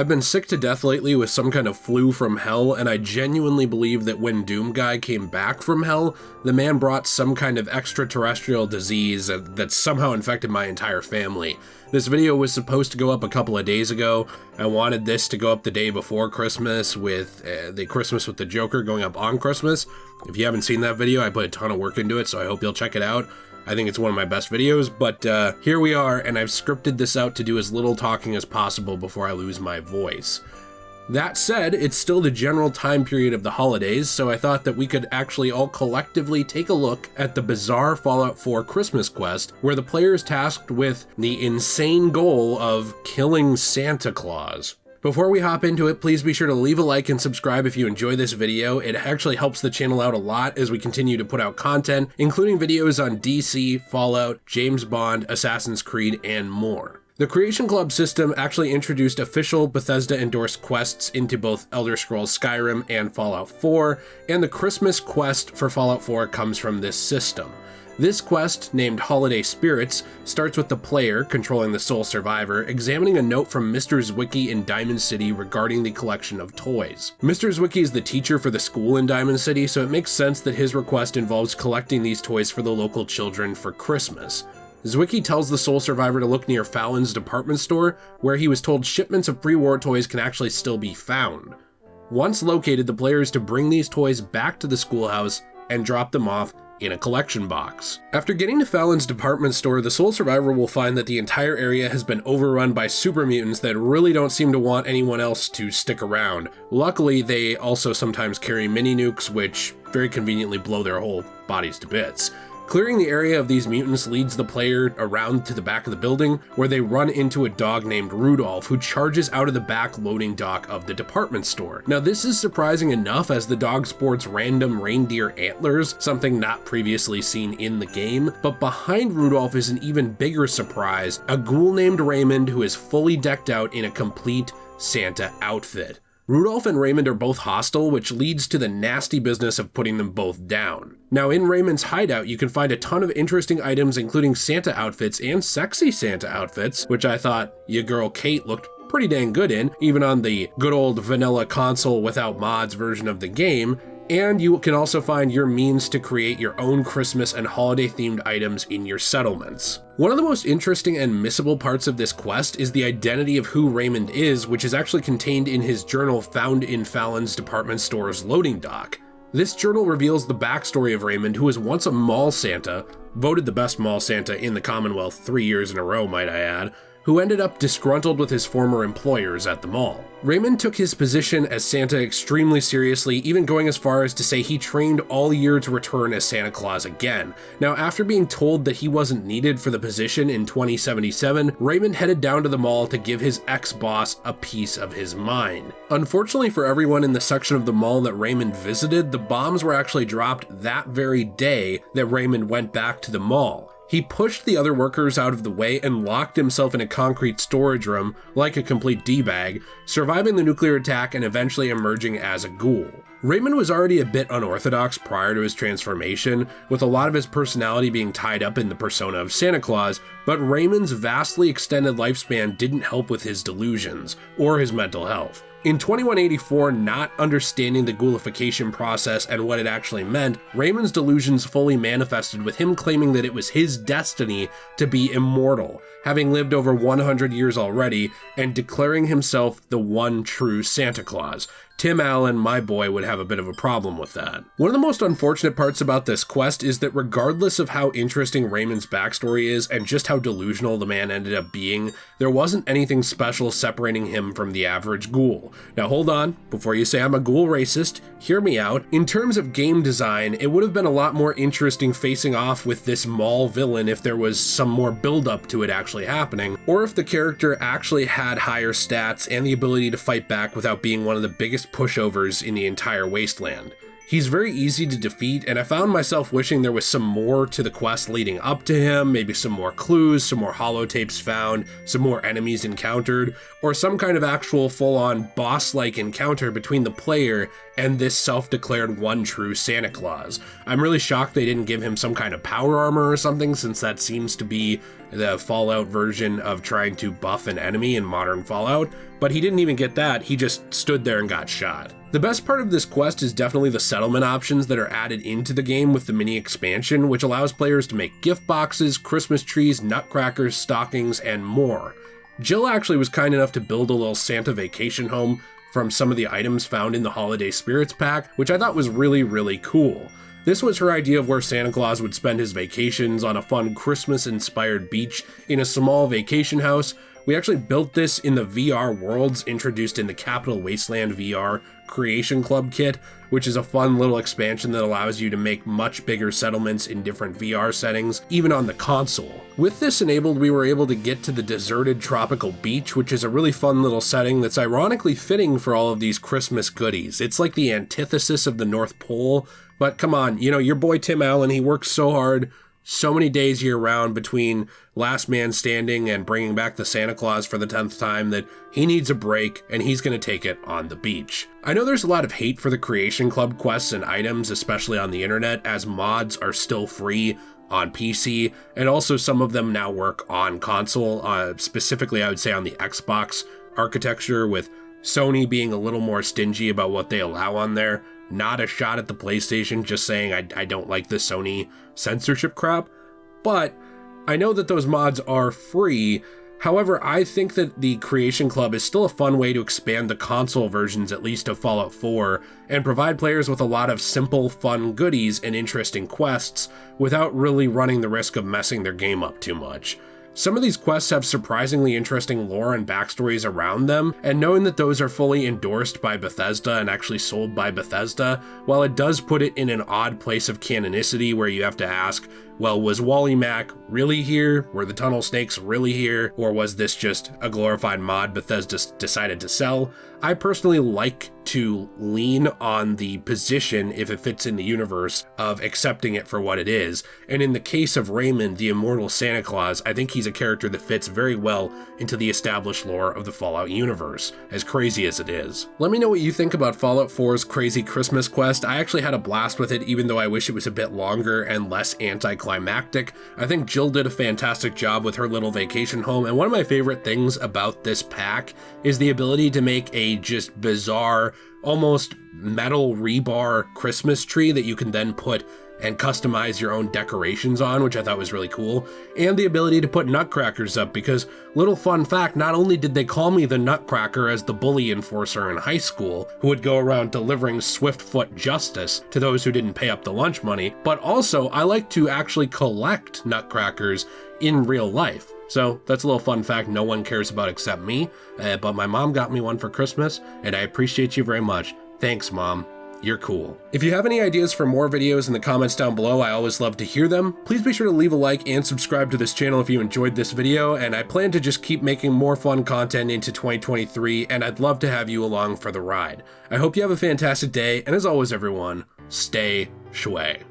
I've been sick to death lately with some kind of flu from hell, and I genuinely believe that when Doom Guy came back from hell, the man brought some kind of extraterrestrial disease that somehow infected my entire family. This video was supposed to go up a couple of days ago. I wanted this to go up the day before Christmas with the Christmas with the Joker going up on Christmas. If you haven't seen that video, I put a ton of work into it, so I hope you'll check it out. I think it's one of my best videos, but here we are, and I've scripted this out to do as little talking as possible before I lose my voice. That said, it's still the general time period of the holidays, so I thought that we could actually all collectively take a look at the bizarre Fallout 4 Christmas quest, where the player is tasked with the insane goal of killing Santa Claus. Before we hop into it, please be sure to leave a like and subscribe if you enjoy this video. It actually helps the channel out a lot as we continue to put out content, including videos on DC, Fallout, James Bond, Assassin's Creed, and more. The Creation Club system actually introduced official Bethesda-endorsed quests into both Elder Scrolls Skyrim and Fallout 4, and the Christmas quest for Fallout 4 comes from this system. This quest, named Holiday Spirits, starts with the player, controlling the sole survivor, examining a note from Mr. Zwicky in Diamond City regarding the collection of toys. Mr. Zwicky is the teacher for the school in Diamond City, so it makes sense that his request involves collecting these toys for the local children for Christmas. Zwicky tells the sole survivor to look near Fallon's department store, where he was told shipments of pre-war toys can actually still be found. Once located, the player is to bring these toys back to the schoolhouse and drop them off in a collection box. After getting to Fallon's department store, the sole survivor will find that the entire area has been overrun by super mutants that really don't seem to want anyone else to stick around. Luckily, they also sometimes carry mini nukes, which very conveniently blow their whole bodies to bits. Clearing the area of these mutants leads the player around to the back of the building, where they run into a dog named Rudolph, who charges out of the back loading dock of the department store. Now, this is surprising enough, as the dog sports random reindeer antlers, something not previously seen in the game, but behind Rudolph is an even bigger surprise, a ghoul named Raymond who is fully decked out in a complete Santa outfit. Rudolph and Raymond are both hostile, which leads to the nasty business of putting them both down. Now, in Raymond's hideout, you can find a ton of interesting items, including Santa outfits and sexy Santa outfits, which I thought your girl Kate looked pretty dang good in, even on the good old vanilla console without mods version of the game. And you can also find your means to create your own Christmas and holiday themed items in your settlements. One of the most interesting and missable parts of this quest is the identity of who Raymond is, which is actually contained in his journal found in Fallon's department store's loading dock. This journal reveals the backstory of Raymond, who was once a mall Santa, voted the best mall Santa in the Commonwealth 3 years in a row, might I add, who ended up disgruntled with his former employers at the mall. Raymond took his position as Santa extremely seriously, even going as far as to say he trained all year to return as Santa Claus again. Now, after being told that he wasn't needed for the position in 2077, Raymond headed down to the mall to give his ex-boss a piece of his mind. Unfortunately for everyone in the section of the mall that Raymond visited, the bombs were actually dropped that very day that Raymond went back to the mall. He pushed the other workers out of the way and locked himself in a concrete storage room like a complete D-bag, surviving the nuclear attack and eventually emerging as a ghoul. Raymond was already a bit unorthodox prior to his transformation, with a lot of his personality being tied up in the persona of Santa Claus, but Raymond's vastly extended lifespan didn't help with his delusions or his mental health. In 2184, not understanding the ghoulification process and what it actually meant, Raymond's delusions fully manifested, with him claiming that it was his destiny to be immortal, having lived over 100 years already, and declaring himself the one true Santa Claus. Tim Allen, my boy, would have a bit of a problem with that. One of the most unfortunate parts about this quest is that regardless of how interesting Raymond's backstory is and just how delusional the man ended up being, there wasn't anything special separating him from the average ghoul. Now hold on, before you say I'm a ghoul racist, hear me out. In terms of game design, it would have been a lot more interesting facing off with this mall villain if there was some more build-up to it actually happening, or if the character actually had higher stats and the ability to fight back without being one of the biggest pushovers in the entire wasteland. He's very easy to defeat, and I found myself wishing there was some more to the quest leading up to him, maybe some more clues, some more holotapes found, some more enemies encountered, or some kind of actual full-on boss-like encounter between the player and this self-declared one true Santa Claus. I'm really shocked they didn't give him some kind of power armor or something, since that seems to be the Fallout version of trying to buff an enemy in modern Fallout, but he didn't even get that, he just stood there and got shot. The best part of this quest is definitely the settlement options that are added into the game with the mini expansion, which allows players to make gift boxes, Christmas trees, nutcrackers, stockings, and more. Jill actually was kind enough to build a little Santa vacation home from some of the items found in the Holiday Spirits pack, which I thought was really, really cool. This was her idea of where Santa Claus would spend his vacations on a fun Christmas-inspired beach in a small vacation house. We actually built this in the VR worlds introduced in the Capital Wasteland VR Creation Club kit, which is a fun little expansion that allows you to make much bigger settlements in different VR settings, even on the console. With this enabled, we were able to get to the deserted tropical beach, which is a really fun little setting that's ironically fitting for all of these Christmas goodies. It's like the antithesis of the North Pole, but come on, you know, your boy Tim Allen, he works so hard, so many days year round between Last Man Standing and bringing back the Santa Claus for the 10th time that he needs a break, and he's going to take it on the beach. I know there's a lot of hate for the Creation Club quests and items, especially on the internet, as mods are still free on PC, and also some of them now work on console, specifically I would say on the Xbox architecture, with Sony being a little more stingy about what they allow on there. Not a shot at the PlayStation, just saying I don't like the Sony censorship crap, but I know that those mods are free. However, I think that the Creation Club is still a fun way to expand the console versions, at least of Fallout 4, and provide players with a lot of simple, fun goodies and interesting quests without really running the risk of messing their game up too much. Some of these quests have surprisingly interesting lore and backstories around them, and knowing that those are fully endorsed by Bethesda and actually sold by Bethesda, while it does put it in an odd place of canonicity where you have to ask, well, was Wally Mack really here? Were the tunnel snakes really here? Or was this just a glorified mod Bethesda decided to sell? I personally like to lean on the position, if it fits in the universe, of accepting it for what it is. And in the case of Raymond, the immortal Santa Claus, I think he's a character that fits very well into the established lore of the Fallout universe, as crazy as it is. Let me know what you think about Fallout 4's crazy Christmas quest. I actually had a blast with it, even though I wish it was a bit longer and less anticlimactic. I think Jill did a fantastic job with her little vacation home, and one of my favorite things about this pack is the ability to make a just bizarre, almost metal rebar Christmas tree that you can then put and customize your own decorations on, which I thought was really cool, and the ability to put nutcrackers up, because, little fun fact, not only did they call me the Nutcracker as the bully enforcer in high school, who would go around delivering swift-foot justice to those who didn't pay up the lunch money, but also I like to actually collect nutcrackers in real life. So that's a little fun fact no one cares about except me, but my mom got me one for Christmas, and I appreciate you very much. Thanks, Mom. You're cool. If you have any ideas for more videos in the comments down below, I always love to hear them. Please be sure to leave a like and subscribe to this channel if you enjoyed this video, and I plan to just keep making more fun content into 2023, and I'd love to have you along for the ride. I hope you have a fantastic day, and as always everyone, stay shway.